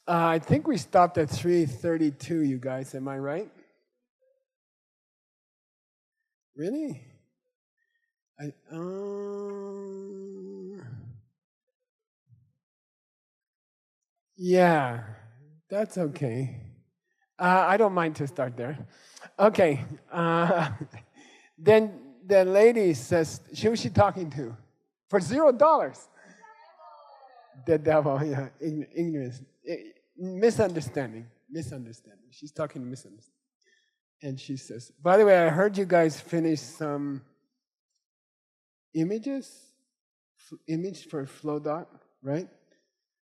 I think we stopped at 3:32, you guys. Am I right? Really? Yeah, that's okay. I don't mind to start there. Okay. Then the lady says, who is she talking to? For $0. The devil, yeah, ignorance, misunderstanding. She's talking to misunderstanding. And she says, by the way, I heard you guys finish some image for Flow Dot, right?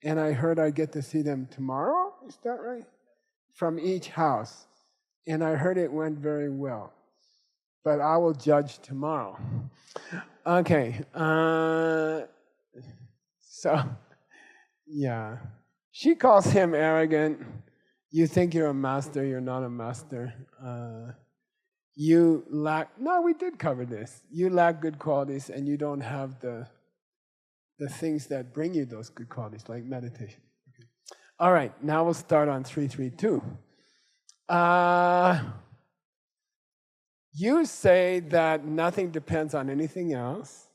And I heard I get to see them tomorrow, is that right? From each house. And I heard it went very well. But I will judge tomorrow. Okay. So, yeah. She calls him arrogant. You think you're a master, you're not a master. You lack, no, we did cover this. You lack good qualities and you don't have the things that bring you those good qualities, like meditation. Okay. All right, now we'll start on 332. You say that nothing depends on anything else.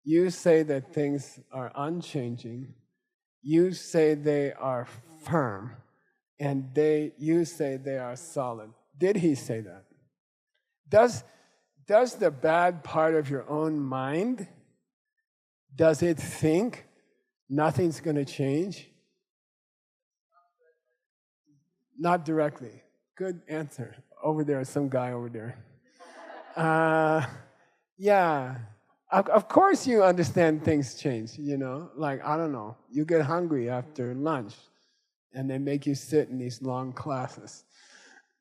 You say that things are unchanging. You say they are firm. And you say they are solid. Did he say that? Does the bad part of your own mind, does it think nothing's going to change? Not directly. Good answer. Over there, some guy over there. Yeah. Of course you understand things change, you know. Like, I don't know, you get hungry after lunch and they make you sit in these long classes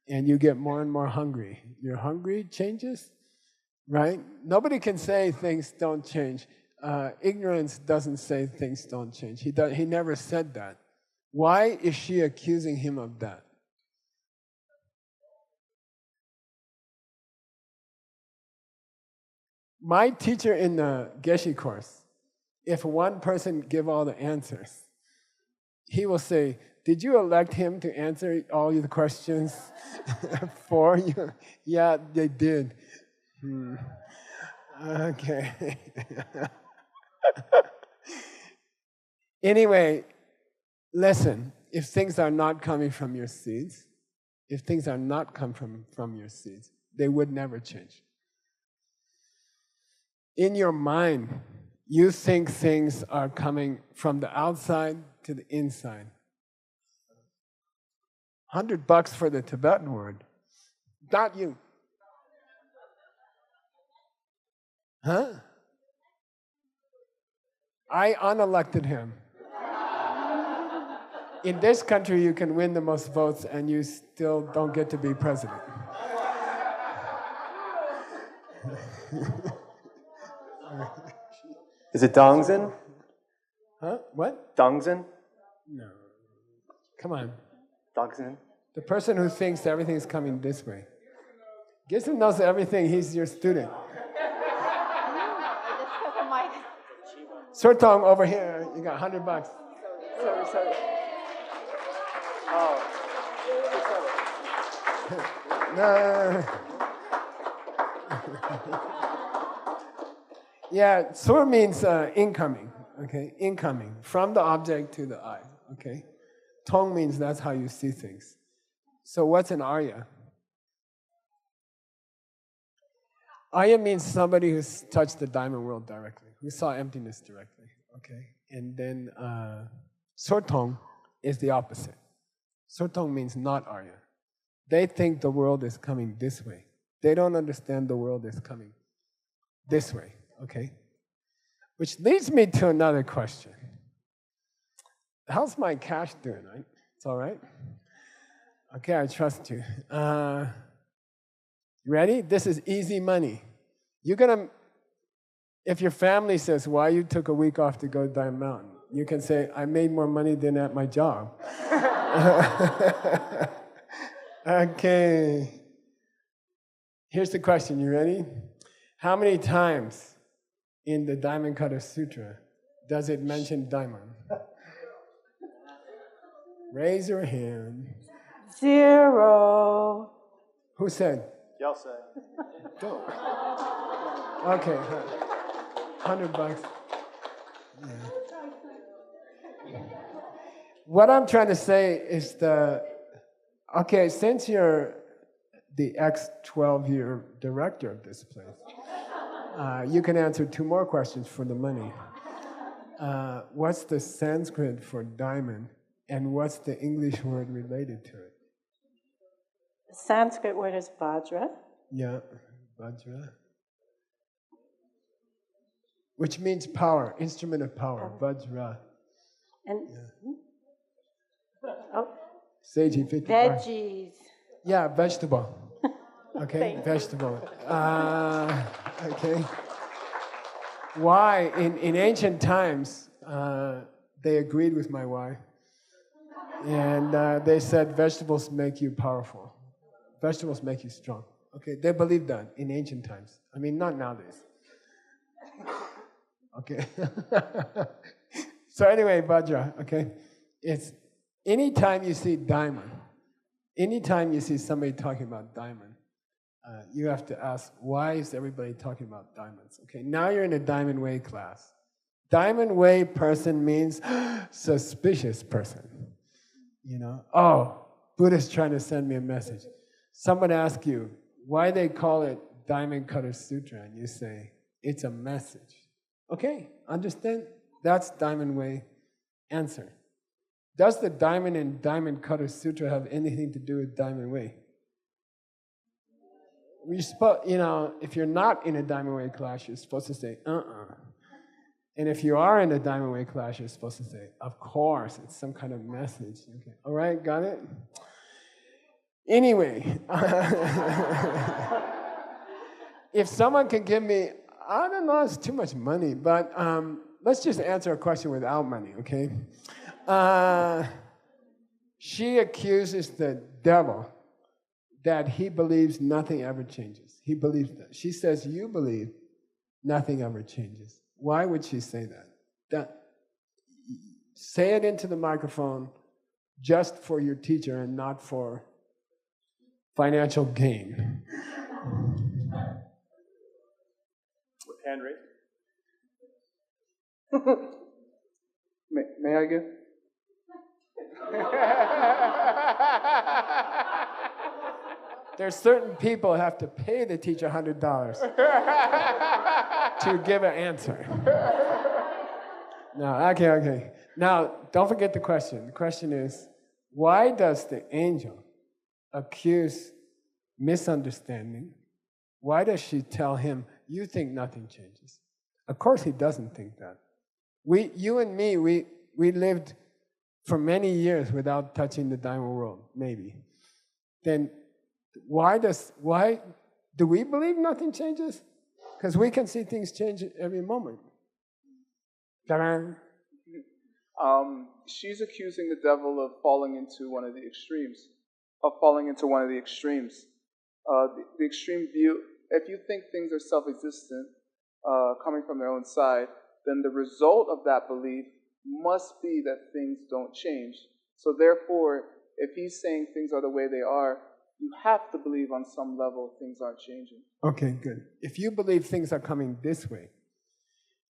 and you get more and more hungry. Your hungry changes, right? Nobody can say things don't change. Ignorance doesn't say things don't change. He never said that. Why is she accusing him of that? My teacher in the Geshe course, if one person give all the answers, he will say, did you elect him to answer all your questions for you? Yeah, they did. Okay. Anyway, listen, if things are not coming from your seeds, they would never change. In your mind, you think things are coming from the outside to the inside. $100 for the Tibetan word. Not you. Huh? I unelected him. In this country, you can win the most votes and you still don't get to be president. Is it Dongzhen? Huh? What? Dongzhen? No. Come on. Dongzhen? The person who thinks everything's coming this way. Geshe knows everything. He's your student. Surtong over here. You got $100. Sorry. Oh. No. Yeah, sur means incoming, okay? Incoming, from the object to the eye, okay? Tong means that's how you see things. So what's an Arya? Arya means somebody who's touched the diamond world directly, who saw emptiness directly, okay? And then Sortong is the opposite. Sortong means not Arya. They think the world is coming this way. They don't understand the world is coming this way. Okay, which leads me to another question. How's my cash doing, right? It's all right? Okay, I trust you. Ready? This is easy money. You're gonna, if your family says, why you took a week off to go to Diamond Mountain? You can say, I made more money than at my job. Okay. Here's the question, you ready? How many times in the Diamond Cutter Sutra does it mention diamond? Raise your hand. 0. Who said? Y'all say. Don't. Okay, $100. Yeah. What I'm trying to say is okay, since you're the ex-12-year director of this place, you can answer 2 more questions for the money. What's the Sanskrit for diamond, and what's the English word related to it? The Sanskrit word is Vajra. Yeah, Vajra. Which means power, instrument of power, Vajra. And Seiji 55. veggies. Yeah, vegetable. Okay, vegetable. Okay. Why? In ancient times, they agreed with my wife, and they said vegetables make you powerful. Vegetables make you strong. Okay, they believed that in ancient times. I mean, not nowadays. Okay. So anyway, Vajra, okay? It's anytime you see diamond, anytime you see somebody talking about diamond, you have to ask, why is everybody talking about diamonds? Okay, now you're in a diamond way class. Diamond way person means suspicious person. You know, oh, Buddha's trying to send me a message. Someone asks you why they call it Diamond Cutter Sutra, and you say, it's a message. Okay, understand? That's Diamond Way answer. Does the diamond in Diamond Cutter Sutra have anything to do with Diamond Way? You know, if you're not in a Diamond Way class, you're supposed to say, And if you are in a Diamond Way class, you're supposed to say, of course, it's some kind of message. Okay. All right, got it? Anyway, if someone can give me, I don't know, it's too much money, but let's just answer a question without money, okay? She accuses the devil that he believes nothing ever changes. He believes that. She says, you believe nothing ever changes. Why would she say that? Say it into the microphone just for your teacher and not for financial gain. Hand raised. May I give? There's certain people who have to pay the teacher $100 to give an answer. No, okay. Now, don't forget the question. The question is, why does the angel accuse misunderstanding? Why does she tell him, you think nothing changes? Of course he doesn't think that. You and me, we lived for many years without touching the diamond world, maybe. Then why do we believe nothing changes? Because we can see things change every moment. Ta-da. She's accusing the devil of falling into one of the extremes. The extreme view, if you think things are self-existent, coming from their own side, then the result of that belief must be that things don't change. So therefore, if he's saying things are the way they are, you have to believe on some level things aren't changing. Okay, good. If you believe things are coming this way,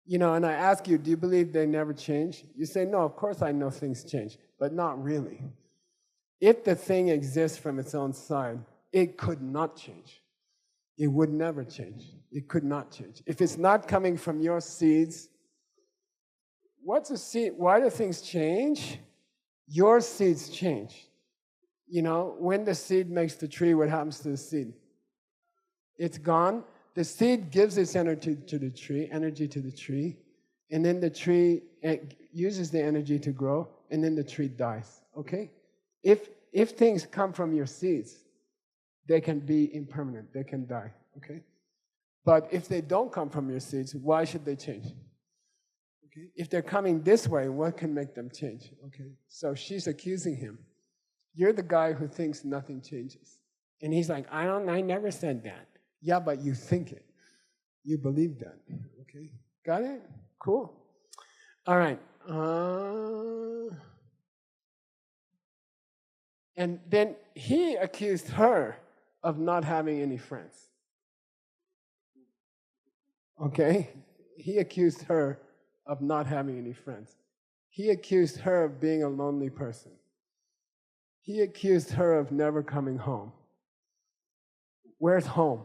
you know, and I ask you, do you believe they never change? You say, no, of course I know things change, but not really. If the thing exists from its own side, it could not change. It would never change. It could not change. If it's not coming from your seeds, what's a seed? Why do things change? Your seeds change. You know, when the seed makes the tree, what happens to the seed? It's gone. The seed gives its energy to the tree, and then the tree uses the energy to grow, and then the tree dies. Okay? If things come from your seeds, they can be impermanent. They can die. Okay? But if they don't come from your seeds, why should they change? Okay? If they're coming this way, what can make them change? Okay? So she's accusing him. You're the guy who thinks nothing changes. And he's like, I never said that. Yeah, but you think it. You believe that. Okay? Got it? Cool. All right. And then he accused her of not having any friends. Okay? He accused her of not having any friends. He accused her of being a lonely person. He accused her of never coming home. Where's home?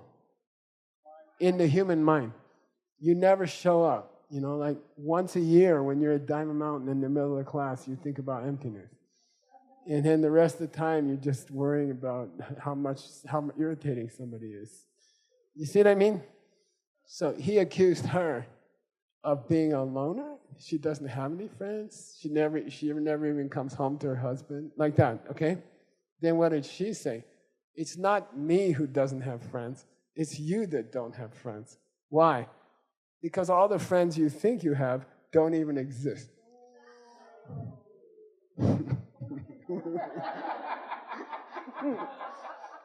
In the human mind. You never show up. You know, like once a year when you're at Diamond Mountain in the middle of the class, you think about emptiness. And then the rest of the time, you're just worrying about how irritating somebody is. You see what I mean? So he accused her of being a loner. She doesn't have any friends. She never even comes home to her husband. Like that, okay? Then what did she say? It's not me who doesn't have friends. It's you that don't have friends. Why? Because all the friends you think you have don't even exist.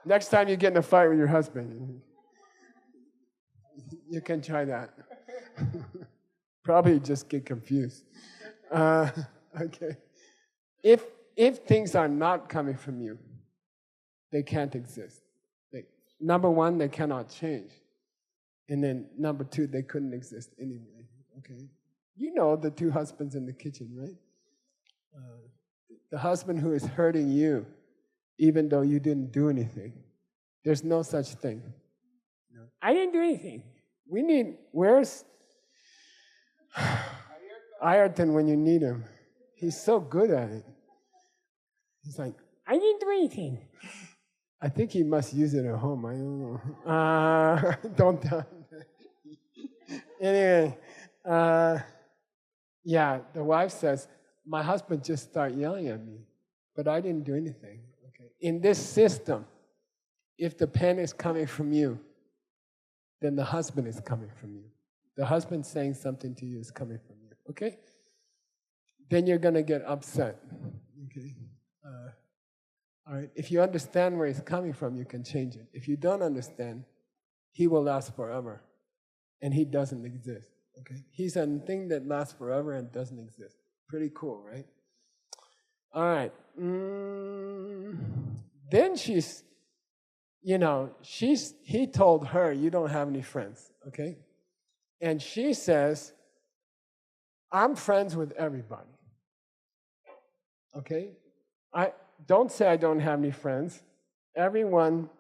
Next time you get in a fight with your husband, you can try that. Probably just get confused. Okay. If things are not coming from you, they can't exist. Number one, they cannot change. And then number two, they couldn't exist anyway. Okay. You know the two husbands in the kitchen, right? The husband who is hurting you, even though you didn't do anything. There's no such thing. No. I didn't do anything. Where's Ayrton when you need him? He's so good at it. He's like, I didn't do anything. I think he must use it at home. I don't know. Don't tell him. Anyway, yeah, the wife says, my husband just started yelling at me, but I didn't do anything. Okay. In this system, if the pen is coming from you, then the husband is coming from you. The husband saying something to you is coming from you. Okay? Then you're going to get upset. Okay? All right. If you understand where he's coming from, you can change it. If you don't understand, he will last forever, and he doesn't exist. Okay? He's a thing that lasts forever and doesn't exist. Pretty cool, right? All right. Then he told her, you don't have any friends. Okay? And she says, I'm friends with everybody. Okay? Don't say I don't have any friends. Everyone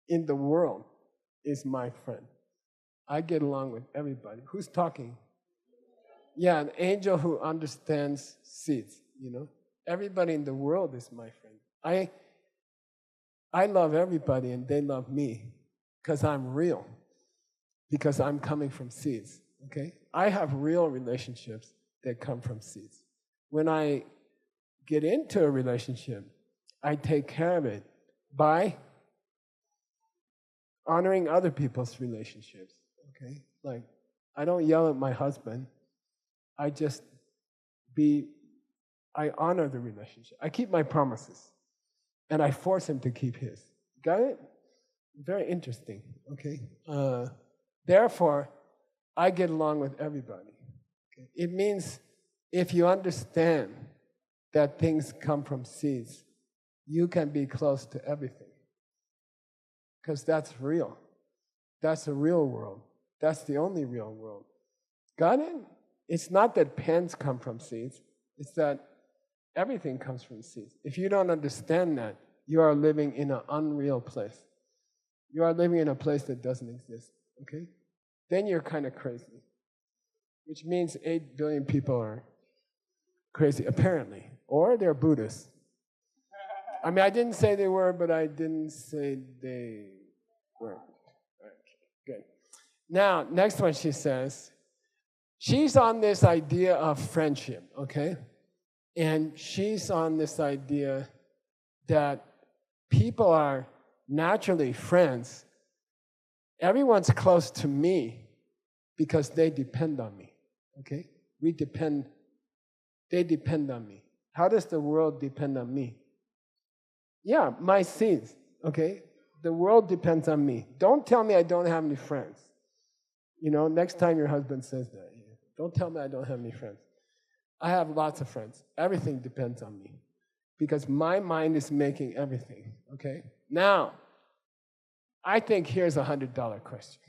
in the world is my friend. I get along with everybody. Who's talking? Yeah, an angel who understands seeds, you know. Everybody in the world is my friend. I love everybody and they love me because I'm real, because I'm coming from seeds, okay? I have real relationships that come from seeds. When I get into a relationship, I take care of it by honoring other people's relationships, okay? Like, I don't yell at my husband. I honor the relationship. I keep my promises, and I force him to keep his. Got it? Very interesting, okay? Therefore, I get along with everybody. Okay? It means if you understand that things come from seeds, you can be close to everything. Because that's real. That's the real world. That's the only real world. Got it? It's not that pens come from seeds. It's that everything comes from seeds. If you don't understand that, you are living in an unreal place. You are living in a place that doesn't exist. Okay? Then you're kind of crazy. Which means 8 billion people are crazy, apparently. Or they're Buddhists. I mean, I didn't say they were, but I didn't say they were. Okay, good. Now, next one she says, she's on this idea of friendship, okay? And she's on this idea that people are naturally friends. Everyone's close to me because they depend on me, okay? They depend on me. How does the world depend on me? Yeah, my seeds, okay? The world depends on me. Don't tell me I don't have any friends. You know, next time your husband says that, don't tell me I don't have any friends. I have lots of friends. Everything depends on me. because my mind is making everything, okay? Now, I think here's a $100 question.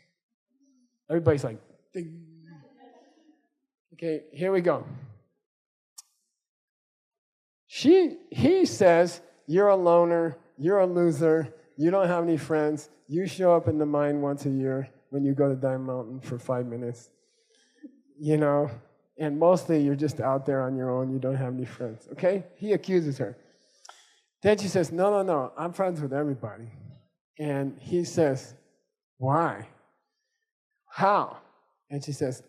Everybody's like, ding. Okay, here we go. He says, you're a loner, you're a loser, you don't have any friends, you show up in the mind once a year when you go to Diamond Mountain for 5 minutes, you know, and mostly you're just out there on your own, you don't have any friends, okay? He accuses her. Then she says, no, I'm friends with everybody. And he says, why? How? And she says,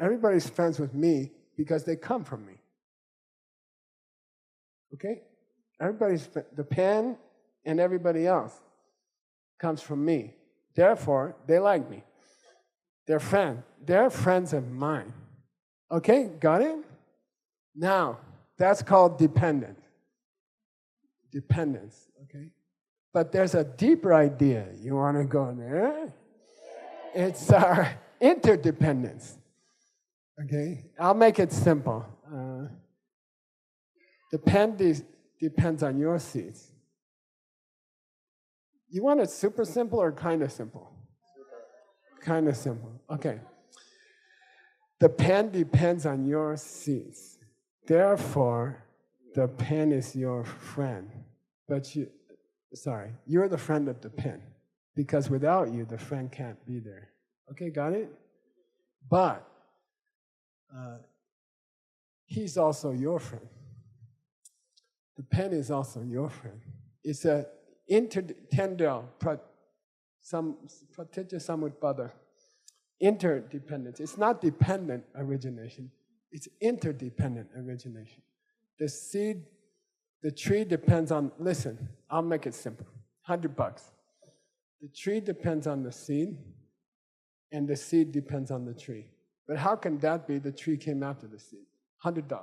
everybody's friends with me because they come from me. Okay? The pen and everybody else comes from me. Therefore, they like me. They're friends of mine. Okay, got it? Now, that's called dependence. Dependence, okay? But there's a deeper idea. You want to go there? It's our interdependence. Okay? I'll make it simple. Depends on your seeds. You want it super simple or kind of simple? Kind of simple. Okay. The pen depends on your seeds. Therefore, the pen is your friend. But you're the friend of the pen. Because without you, the friend can't be there. Okay, got it? But he's also your friend. The pen is also your friend. It's a interdependence. Interdependence. It's not dependent origination. It's interdependent origination. The tree depends on, listen, I'll make it simple. $100. The tree depends on the seed, and the seed depends on the tree. But how can that be? The tree came after the seed. $100.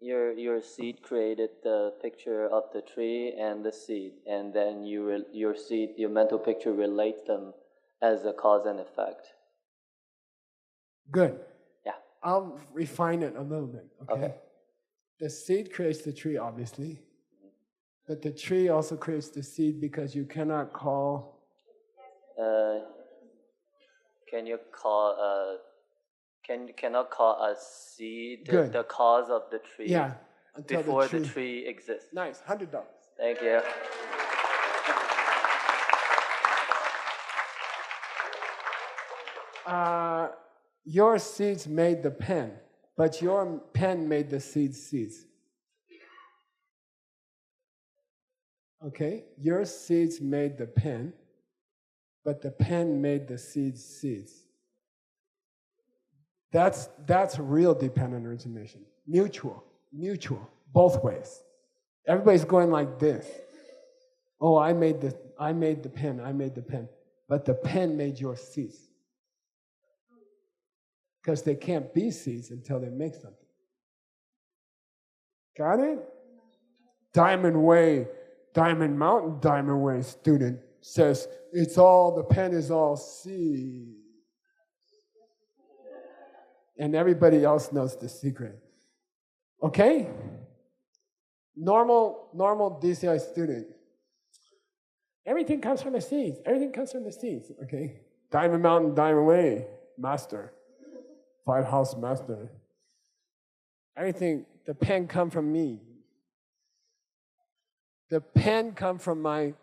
Your seed created the picture of the tree and the seed, and then your mental picture relates them as a cause and effect. Good. Yeah. I'll refine it a little bit, Okay. The seed creates the tree, obviously. But the tree also creates the seed because you cannot call... cannot call a seed the cause of the tree before the tree exists. Nice, $100. Thank you. Your seeds made the pen, but your pen made the seeds. Okay? Your seeds made the pen, but the pen made the seeds. That's real dependent origination. Mutual, both ways. Everybody's going like this. Oh, I made the pen, but the pen made your seeds. Because they can't be seeds until they make something. Got it? Diamond Mountain Way student says, the pen is all seed. And everybody else knows the secret. Okay? Normal DCI student. Everything comes from the seeds. Okay? Diamond Mountain, Diamond Way, master. 5-house master. Everything, the pen come from me. The pen come from my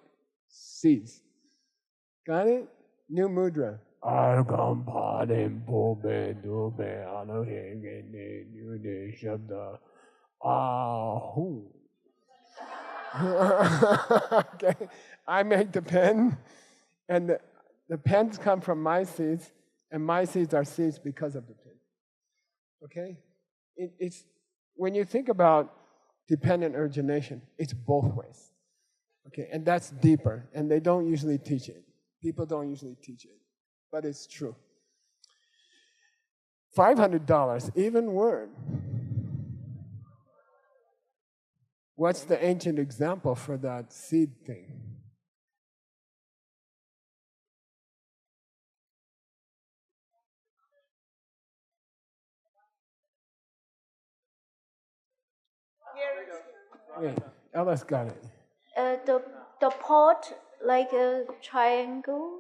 seeds. Got it? New mudra. Okay, I make the pen, and the pens come from my seeds, and my seeds are seeds because of the pen. Okay? It's when you think about dependent origination, it's both ways. Okay, and that's deeper, and they don't usually teach it. People don't usually teach it, but it's true. $500, even word. What's the ancient example for that seed thing? Wait, Ella's got it. The pot, like a triangle,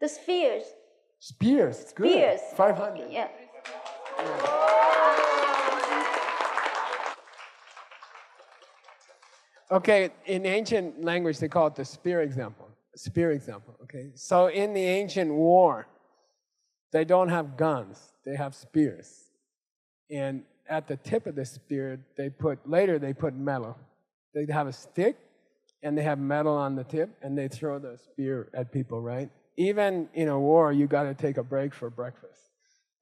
the spheres. Spears, good. Spears. 500. Yeah. Okay, in ancient language they call it the spear example. Spear example, okay? So in the ancient war, they don't have guns, they have spears. And at the tip of the spear, they put metal. They have a stick, and they have metal on the tip, and they throw the spear at people, right? Even in a war, you got to take a break for breakfast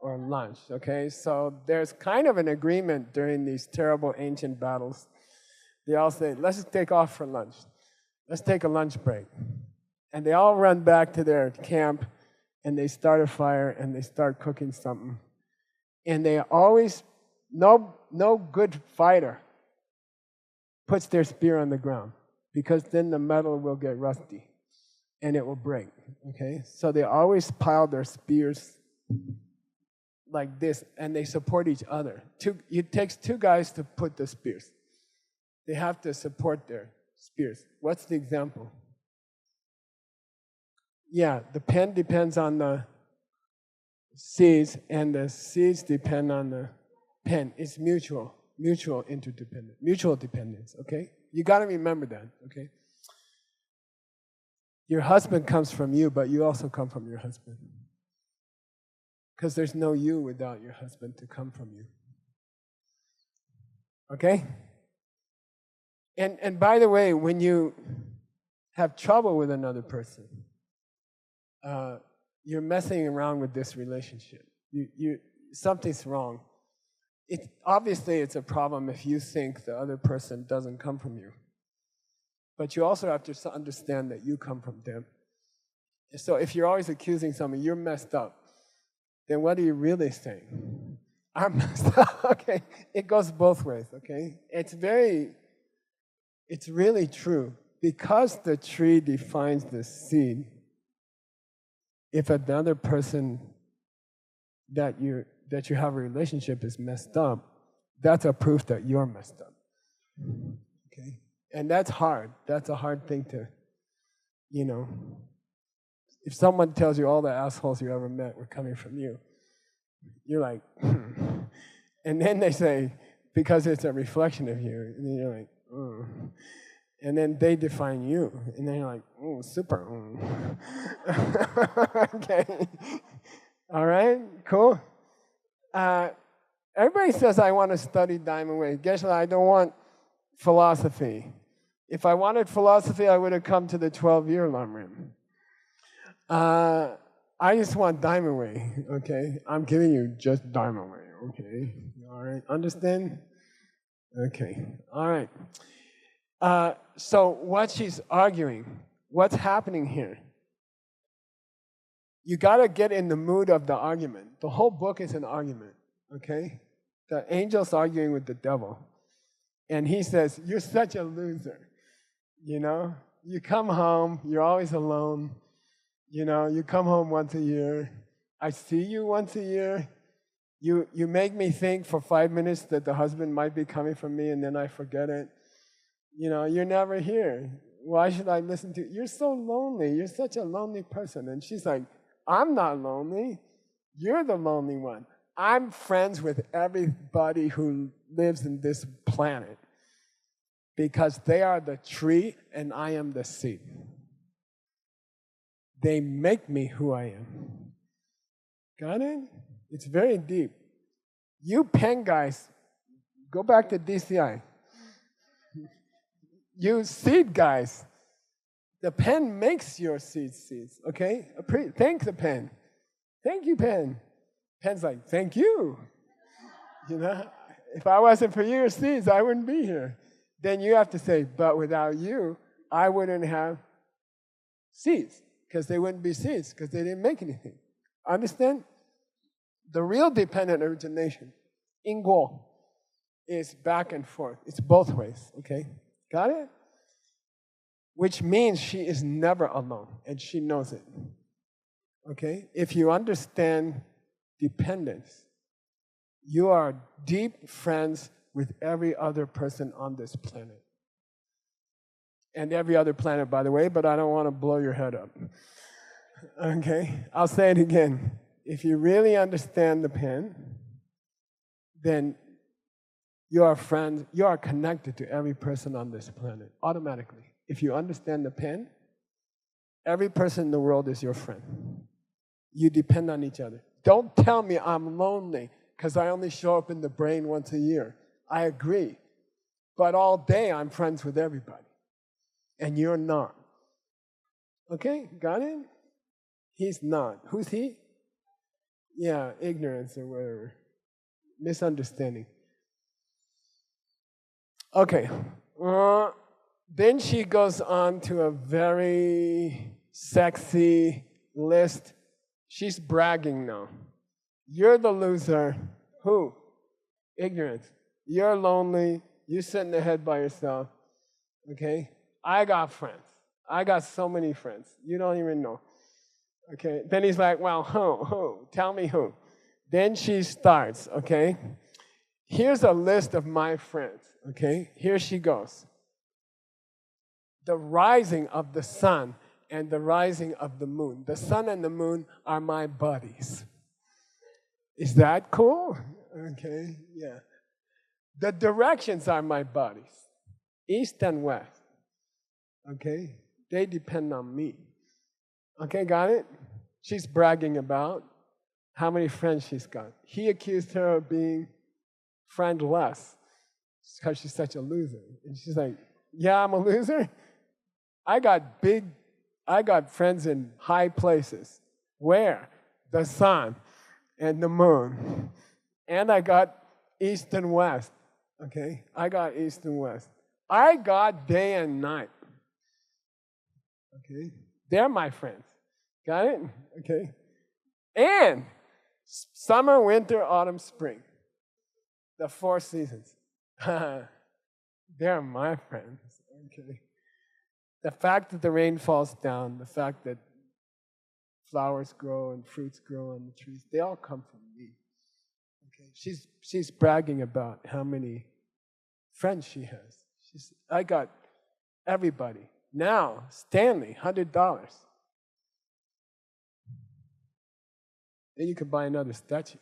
or lunch, okay? So there's kind of an agreement during these terrible ancient battles. They all say, let's just take off for lunch. Let's take a lunch break. And they all run back to their camp, and they start a fire, and they start cooking something. And they always, no good fighter puts their spear on the ground, because then the metal will get rusty and it will break, okay? So they always pile their spears like this, and they support each other. It takes two guys to put the spears. They have to support their spears. What's the example? Yeah, the pen depends on the seeds, and the seeds depend on the pen. It's mutual interdependence, mutual dependence, okay? You got to remember that, okay? Your husband comes from you, but you also come from your husband. Because there's no you without your husband to come from you. Okay? And by the way, when you have trouble with another person, you're messing around with this relationship. Something's wrong. Obviously, it's a problem if you think the other person doesn't come from you. But you also have to understand that you come from them. So if you're always accusing someone, you're messed up, then what are you really saying? I'm messed up, okay? It goes both ways, okay? It's really true. Because the tree defines the seed, if another person that you have a relationship is messed up, that's a proof that you're messed up. Okay? And that's hard. That's a hard thing to, if someone tells you all the assholes you ever met were coming from you, you're like, And then they say, because it's a reflection of you, and then you're like, And then they define you, and then you're like, super. Okay. All right, cool. Everybody says, I want to study Diamond Way. Geshe, I don't want philosophy. If I wanted philosophy, I would have come to the 12-year Lamrim. I just want Diamond Way, okay? I'm giving you just Diamond Way, okay? All right, understand? Okay, all right. So what she's arguing, what's happening here? You got to get in the mood of the argument. The whole book is an argument, okay? The angel's arguing with the devil. And he says, you're such a loser, You come home, you're always alone. You come home once a year. I see you once a year. You make me think for 5 minutes that the husband might be coming from me, and then I forget it. You're never here. Why should I listen to you? You're so lonely. You're such a lonely person. And she's like, I'm not lonely. You're the lonely one. I'm friends with everybody who lives in this planet because they are the tree and I am the seed. They make me who I am. Got it? It's very deep. You pen guys, go back to DCI. You seed guys, the pen makes your seeds, okay? Thank the pen. Thank you, pen. Pen's like, thank you. If I wasn't for your seeds, I wouldn't be here. Then you have to say, but without you, I wouldn't have seeds, because they wouldn't be seeds, because they didn't make anything. Understand? The real dependent origination, in Guo, is back and forth. It's both ways, okay? Got it? Which means she is never alone, and she knows it. Okay? If you understand dependence, you are deep friends with every other person on this planet. And every other planet, by the way, but I don't want to blow your head up. Okay? I'll say it again. If you really understand the pen, then you are friends, you are connected to every person on this planet, automatically. If you understand the pen, every person in the world is your friend. You depend on each other. Don't tell me I'm lonely because I only show up in the brain once a year. I agree. But all day I'm friends with everybody. And you're not. Okay, got it? He's not. Who's he? Yeah, ignorance or whatever. Misunderstanding. Okay. Then she goes on to a very sexy list. She's bragging now. You're the loser. Who? Ignorance. You're lonely. You sit in the head by yourself. Okay? I got friends. I got so many friends. You don't even know. Okay? Then he's like, well, who? Tell me who. Then she starts, okay? Here's a list of my friends, okay? Here she goes. The rising of the sun and the rising of the moon. The sun and the moon are my buddies. Is that cool? Okay, yeah. The directions are my buddies. East and west. Okay? They depend on me. Okay, got it? She's bragging about how many friends she's got. He accused her of being friendless because she's such a loser. And she's like, yeah, I'm a loser? I got friends in high places. Where? The sun and the moon. And I got east and west. Okay? I got east and west. I got day and night. Okay? They're my friends. Got it? Okay? And summer, winter, autumn, spring. The 4 seasons. They're my friends. Okay? The fact that the rain falls down, the fact that flowers grow and fruits grow on the trees, they all come from me. Okay? She's bragging about how many friends she has. I got everybody. Now, Stanley, $100. Then you could buy another statue.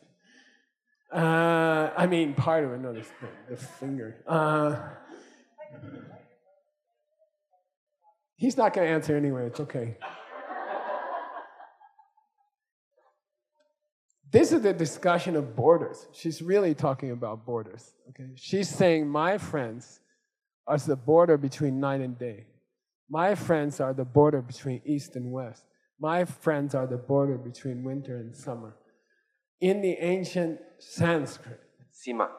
Part of another statue, the finger. He's not going to answer anyway, it's okay. This is the discussion of borders. She's really talking about borders. Okay? She's saying my friends are the border between night and day. My friends are the border between east and west. My friends are the border between winter and summer. In the ancient Sanskrit, Sima.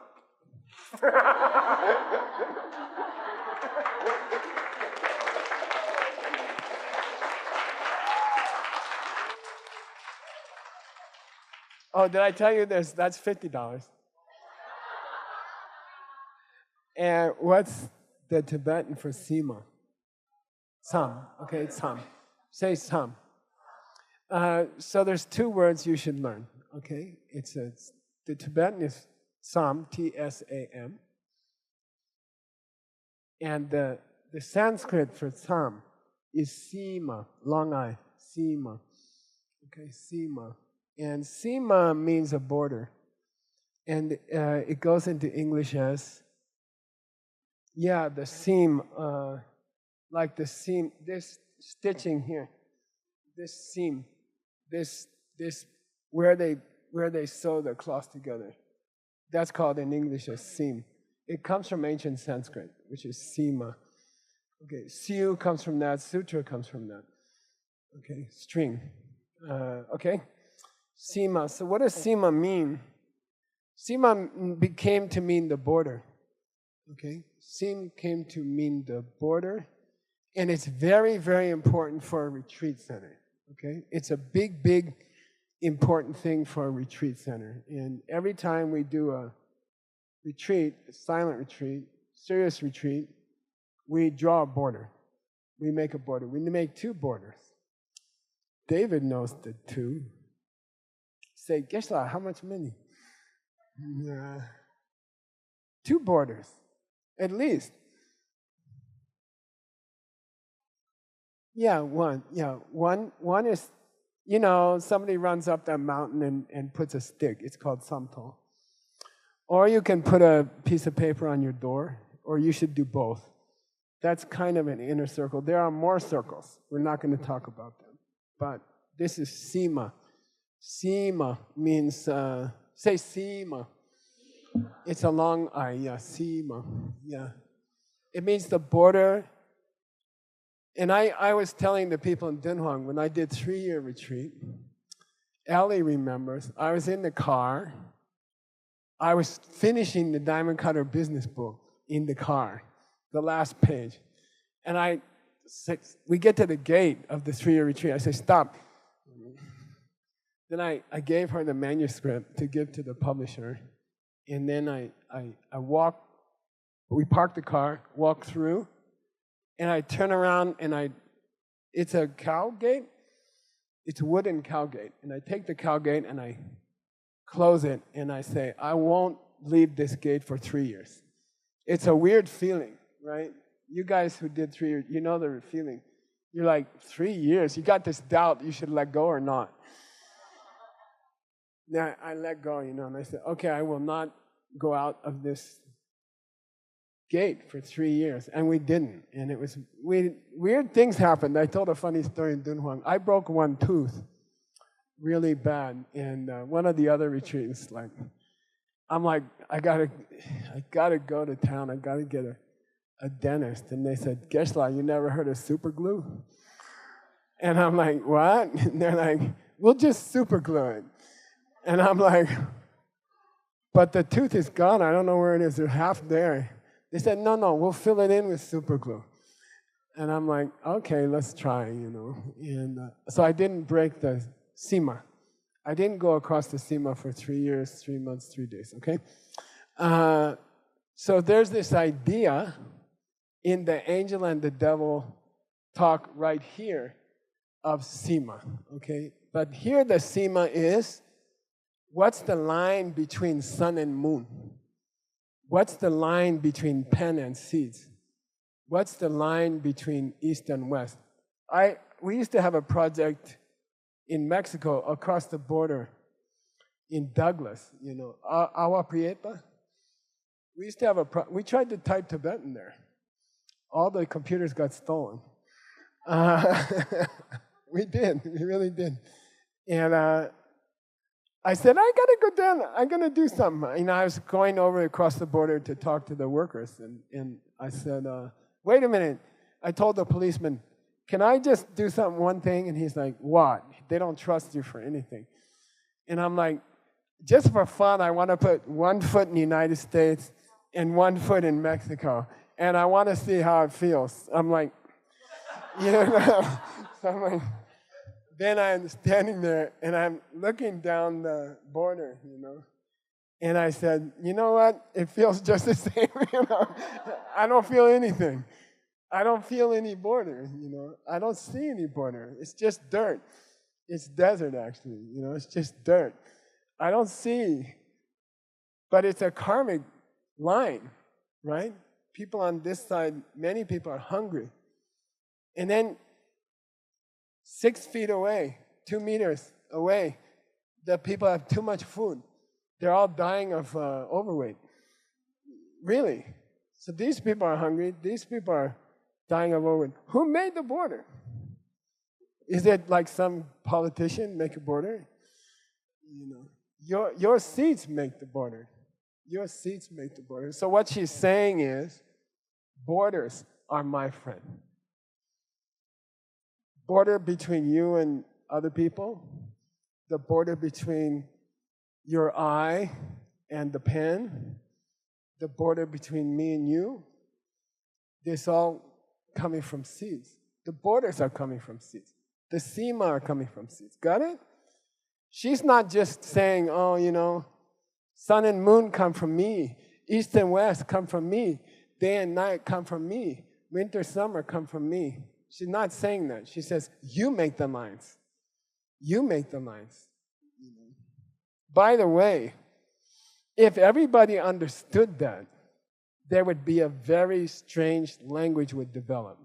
Oh, did I tell you this? That's $50. And what's the Tibetan for Sima? Sam. Okay, it's Sam. Say Sam. So there's 2 words you should learn. Okay, the Tibetan is Sam, T-S-A-M, and the Sanskrit for Sam is Sima, long I, Sima. Okay, Sima, and Sima means a border, and it goes into English as the seam, like the seam. This stitching here, this seam, this. Where they sew the cloth together. That's called in English a seam. It comes from ancient Sanskrit, which is sima. Okay, siu comes from that, sutra comes from that. Okay, string. Okay, sima. So what does sima mean? Sima came to mean the border. Okay, sim came to mean the border, and it's very, very important for a retreat center. Okay, it's a big important thing for a retreat center. And every time we do a retreat, a silent retreat, serious retreat, we draw a border. We make a border. We make 2 borders. David knows the 2. Say, Geshe, how much money? 2 borders, at least. Yeah, one. Yeah, one is, somebody runs up that mountain and puts a stick. It's called samto. Or you can put a piece of paper on your door, or you should do both. That's kind of an inner circle. There are more circles. We're not going to talk about them. But this is sima. Sima means, say sima. It's a long I, yeah, sima. Yeah. It means the border. And I was telling the people in Dunhuang, when I did 3-year retreat, Ellie remembers, I was in the car. I was finishing the Diamond Cutter business book in the car, the last page. And we get to the gate of the 3-year retreat. I say, stop. Then I gave her the manuscript to give to the publisher. And then I walked, we parked the car, walked through, and I turn around and it's a cow gate. It's a wooden cow gate. And I take the cow gate and I close it and I say, I won't leave this gate for 3 years. It's a weird feeling, right? You guys who did 3 years, you know the feeling. You're like, 3 years? You got this doubt, you should let go or not. Now I let go, and I said, okay, I will not go out of this gate for 3 years. And we didn't. And it was, weird things happened. I told a funny story in Dunhuang. I broke one tooth really bad. And one of the other retreats, I'm like, I gotta go to town. I gotta get a dentist. And they said, Geshe, you never heard of super glue? And I'm like, what? And they're like, we'll just super glue it. And I'm like, but the tooth is gone. I don't know where it is. They're half there. They said, no, we'll fill it in with super glue. And I'm like, okay, let's try, And so I didn't break the sima. I didn't go across the sima for 3 years, 3 months, 3 days, okay? So there's this idea in the angel and the devil talk right here of sima, okay? But here the sima is, what's the line between sun and moon? What's the line between pen and seeds? What's the line between east and west? We used to have a project in Mexico across the border in Douglas, Agua Prieta. We used to have we tried to type Tibetan there. All the computers got stolen. We did, we really did. And I said, I gotta go down, I'm gonna do something. I was going over across the border to talk to the workers, and I said, wait a minute. I told the policeman, can I just do one thing? And he's like, what? They don't trust you for anything. And I'm like, just for fun, I want to put 1 foot in the United States and 1 foot in Mexico, and I want to see how it feels. I'm like, so I'm like, then I'm standing there, and I'm looking down the border, And I said, you know what? It feels just the same, I don't feel anything. I don't feel any border, I don't see any border. It's just dirt. It's desert, actually, It's just dirt. I don't see. But it's a karmic line, right? People on this side, many people are hungry. And then 6 feet away, 2 meters away, the people have too much food. They're all dying of overweight. Really. So these people are hungry. These people are dying of overweight. Who made the border? Is it like some politician make a border? Your seeds make the border. Your seeds make the border. So what she's saying is, borders are my friend. Border between you and other people, the border between your eye and the pen, the border between me and you, this all coming from seeds. The borders are coming from seeds. The sima are coming from seeds. Got it? She's not just saying, sun and moon come from me, east and west come from me, day and night come from me, winter, summer come from me. She's not saying that. She says, you make the lines. You make the lines. By the way, if everybody understood that, there would be a very strange language would develop.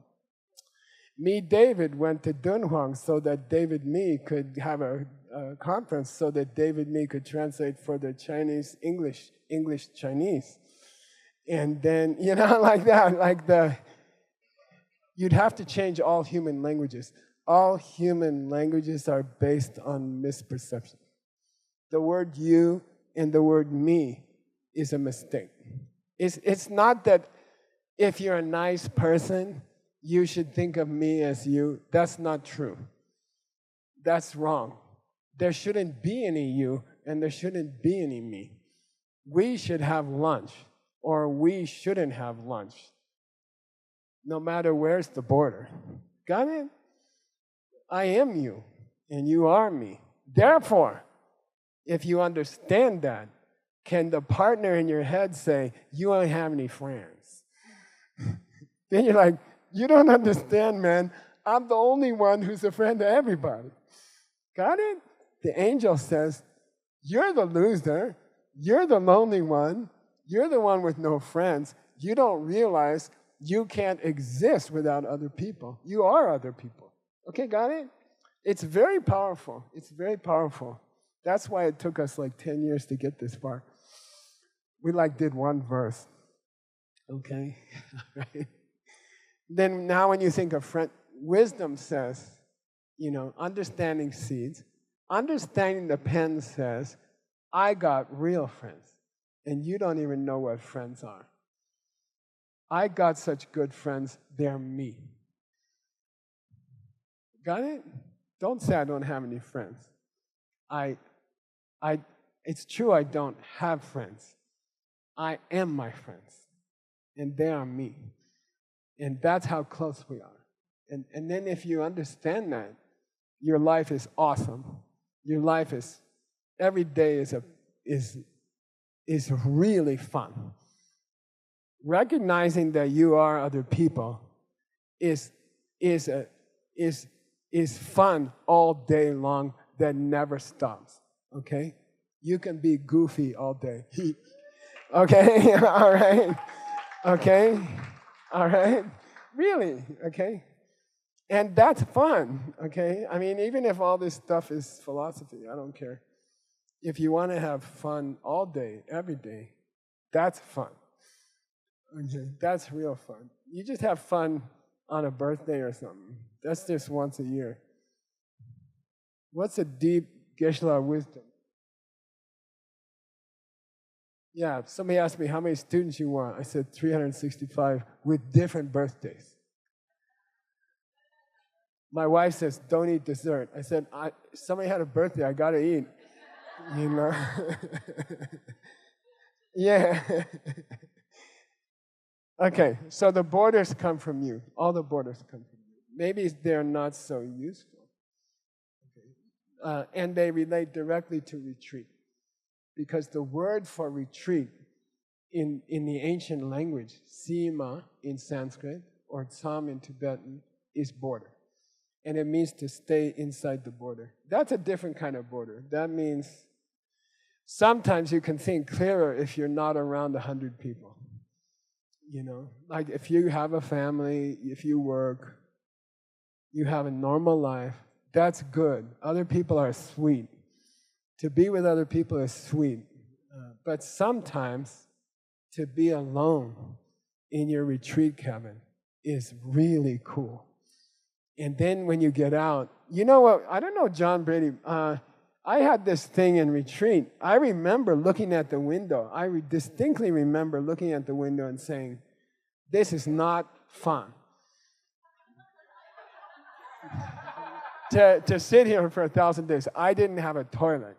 Me, David, went to Dunhuang so that David Me could have a conference so that David Me could translate for the Chinese, English Chinese. And then, like that, you'd have to change all human languages. All human languages are based on misperception. The word you and the word me is a mistake. It's not that if you're a nice person, you should think of me as you. That's not true. That's wrong. There shouldn't be any you and there shouldn't be any me. We should have lunch or we shouldn't have lunch, no matter where's the border. Got it? I am you and you are me. Therefore, if you understand that, can the partner in your head say, you don't have any friends? Then you're like, you don't understand, man. I'm the only one who's a friend to everybody. Got it? The angel says, you're the loser. You're the lonely one. You're the one with no friends. You don't realize you can't exist without other people. You are other people. Okay, got it? It's very powerful. It's very powerful. That's why it took us like 10 years to get this far. We did one verse. Okay? Right? Then now when you think of friend, wisdom says, understanding seeds. Understanding the pen says, I got real friends, and you don't even know what friends are. I got such good friends, they're me. Got it? Don't say I don't have any friends. It's true I don't have friends. I am my friends, and they are me. And that's how close we are. And then if you understand that, your life is awesome. Your life is, every day is really fun. Recognizing that you are other people is fun all day long that never stops, okay? You can be goofy all day. Okay, all right, okay, all right, really, okay? And that's fun, okay? I mean, even if all this stuff is philosophy, I don't care. If you want to have fun all day, every day, that's fun. Okay, that's real fun. You just have fun on a birthday or something. That's just once a year. What's a deep Geshe wisdom? Yeah, somebody asked me how many students you want. I said 365 with different birthdays. My wife says, don't eat dessert. I said, somebody had a birthday, I gotta eat. Yeah. Okay, so the borders come from you. All the borders come from you. Maybe they're not so useful. Okay. And they relate directly to retreat. Because the word for retreat in the ancient language, sima in Sanskrit, or tsam in Tibetan, is border. And it means to stay inside the border. That's a different kind of border. That means sometimes you can think clearer if you're not around 100 people. Like if you have a family, if you work, you have a normal life, that's good. Other people are sweet. To be with other people is sweet. But sometimes to be alone in your retreat cabin is really cool. And then when you get out, you know what? I don't know, John Brady. I had this thing in retreat. I remember looking at the window. I distinctly remember looking at the window and saying, this is not fun. to sit here for 1,000 days. I didn't have a toilet.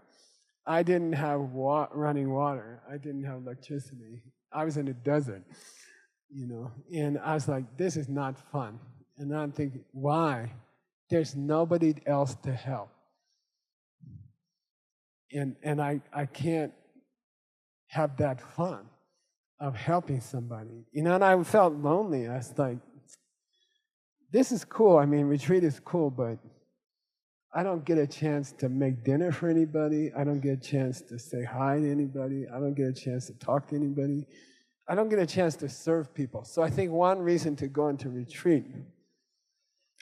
I didn't have running water. I didn't have electricity. I was in a desert, And I was like, this is not fun. And I'm thinking, why? There's nobody else to help. And I can't have that fun of helping somebody. And I felt lonely. I was like, this is cool. I mean, retreat is cool, but I don't get a chance to make dinner for anybody. I don't get a chance to say hi to anybody. I don't get a chance to talk to anybody. I don't get a chance to serve people. So I think one reason to go into retreat,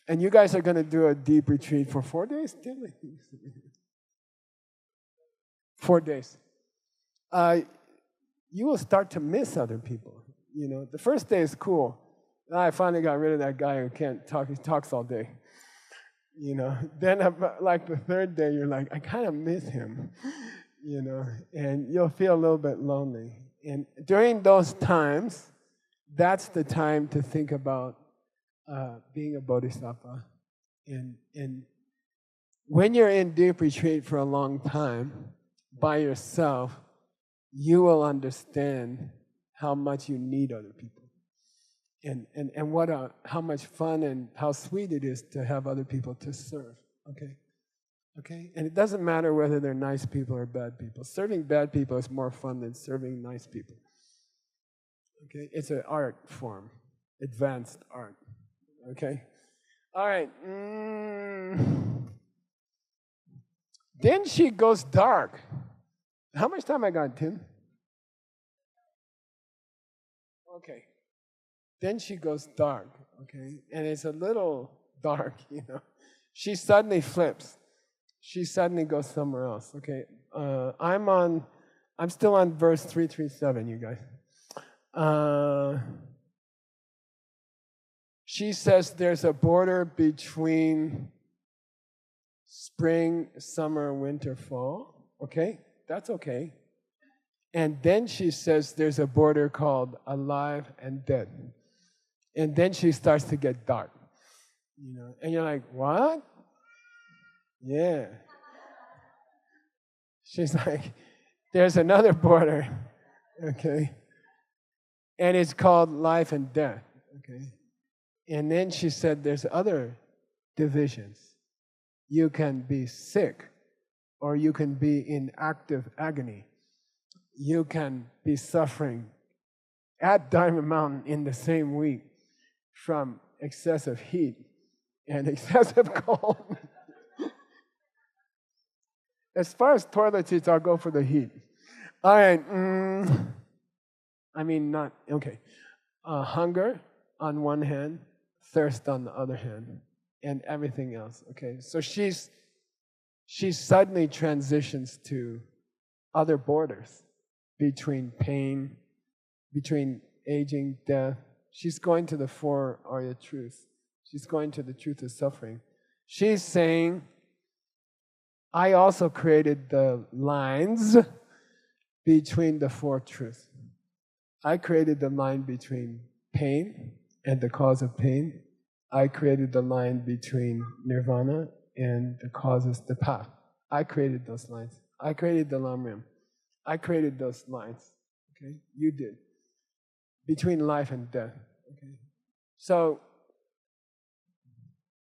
and you guys are going to do a deep retreat for 4 days? 4 days. You will start to miss other people. You know, the first day is cool. I finally got rid of that guy who can't talk. He talks all day. You know, then like the third day, you're like, I kind of miss him. You know, and you'll feel a little bit lonely. And during those times, that's the time to think about being a bodhisattva. And when you're in deep retreat for a long time, by yourself, you will understand how much you need other people. And what how much fun and how sweet it is to have other people to serve, okay? Okay? And it doesn't matter whether they're nice people or bad people. Serving bad people is more fun than serving nice people. Okay? It's an art form, advanced art, okay? All right. Then she goes dark. How much time I got, Tim? Okay. Then she goes dark, okay? And it's a little dark, you know. She suddenly flips. She suddenly goes somewhere else, okay? I'm still on verse 337, you guys. She says there's a border between spring, summer, winter, fall, okay? That's okay. And then she says there's a border called alive and dead. And then she starts to get dark, you know, and you're like, what? Yeah. She's like, there's another border, okay, and it's called life and death, okay. And then she said there's other divisions. You can be sick, or you can be in active agony. You can be suffering at Diamond Mountain in the same week from excessive heat and excessive cold. As far as toilet seats, I'll go for the heat. All right. I mean, not, okay. Hunger on one hand, thirst on the other hand, and everything else, okay? So she suddenly transitions to other borders between pain, between aging, death. She's going to the four Arya truths. She's going to the truth of suffering. She's saying, I also created the lines between the four truths. I created the line between pain and the cause of pain. I created the line between nirvana and the causes, the path. I created those lines. I created the lamrim. I created those lines. Okay, you did. Between life and death. Okay, so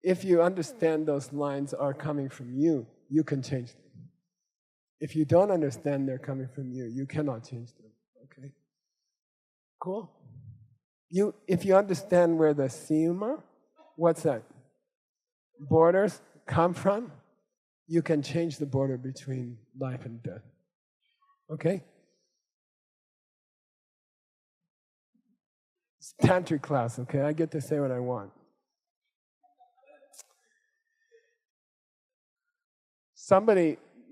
if you understand those lines are coming from you, you can change them. If you don't understand they're coming from you, you cannot change them. Okay? Cool? If you understand where the siyuma, what's that? Borders come from, you can change the border between life and death. Okay? It's tantric class, okay? I get to say what I want.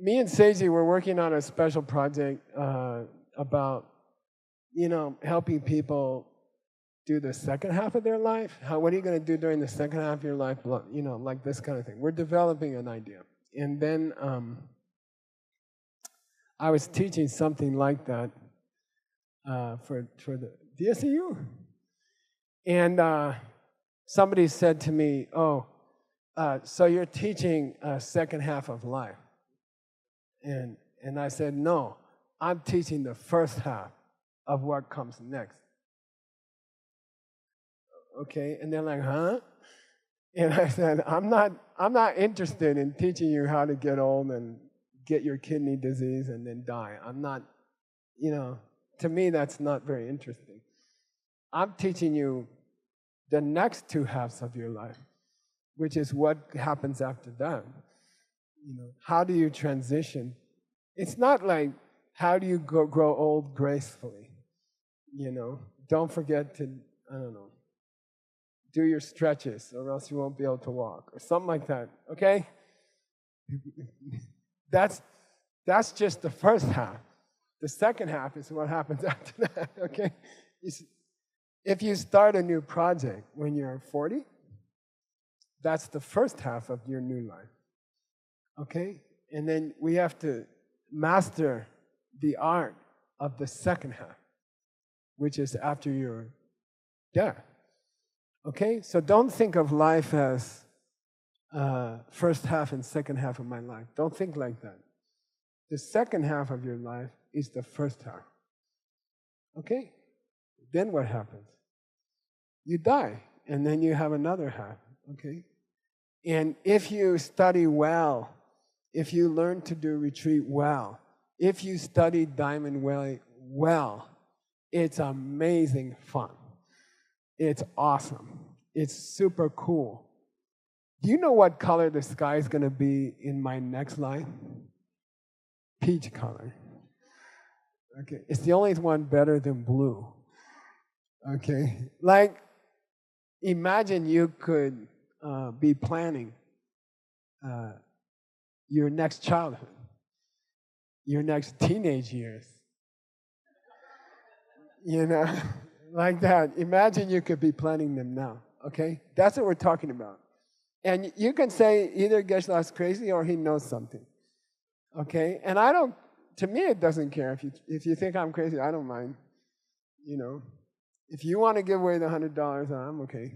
Me and Seiji were working on a special project about, helping people do the second half of their life. What are you going to do during the second half of your life? Like this kind of thing. We're developing an idea. And then I was teaching something like that for the DSCU. And somebody said to me, so you're teaching a second half of life. And I said, no, I'm teaching the first half of what comes next. Okay, and they're like, huh? And I said, I'm not interested in teaching you how to get old and get your kidney disease and then die. I'm not, to me that's not very interesting. I'm teaching you the next two halves of your life, which is what happens after that. How do you transition? It's not like, how do you grow old gracefully? You know, don't forget to, I don't know, do your stretches or else you won't be able to walk or something like that, okay? That's just the first half. The second half is what happens after that, okay? If you start a new project when you're 40, that's the first half of your new life, okay? And then we have to master the art of the second half, which is after your death, okay? So don't think of life as first half and second half of my life. Don't think like that. The second half of your life is the first half, okay? Then what happens? You die, and then you have another half, okay? And if you study well, if you learn to do retreat well, if you study Diamond Way well, it's amazing fun. It's awesome. It's super cool. Do you know what color the sky is going to be in my next life? Peach color. Okay, it's the only one better than blue. Okay, like imagine you could be planning your next childhood, your next teenage years. You know, like that. Imagine you could be planning them now, okay? That's what we're talking about. And you can say either Geshe-la's crazy or he knows something, okay? And I don't, to me it doesn't care. If you think I'm crazy, I don't mind, you know. If you want to give away the $100, I'm okay.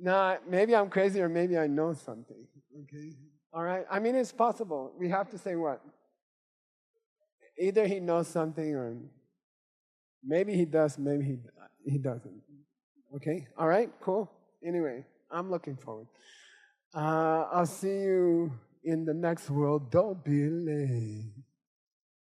Nah, maybe I'm crazy or maybe I know something, okay? All right? I mean, it's possible. We have to say what? Either he knows something or maybe he does, maybe he doesn't. Okay? All right? Cool? Anyway, I'm looking forward. I'll see you in the next world. Don't be late.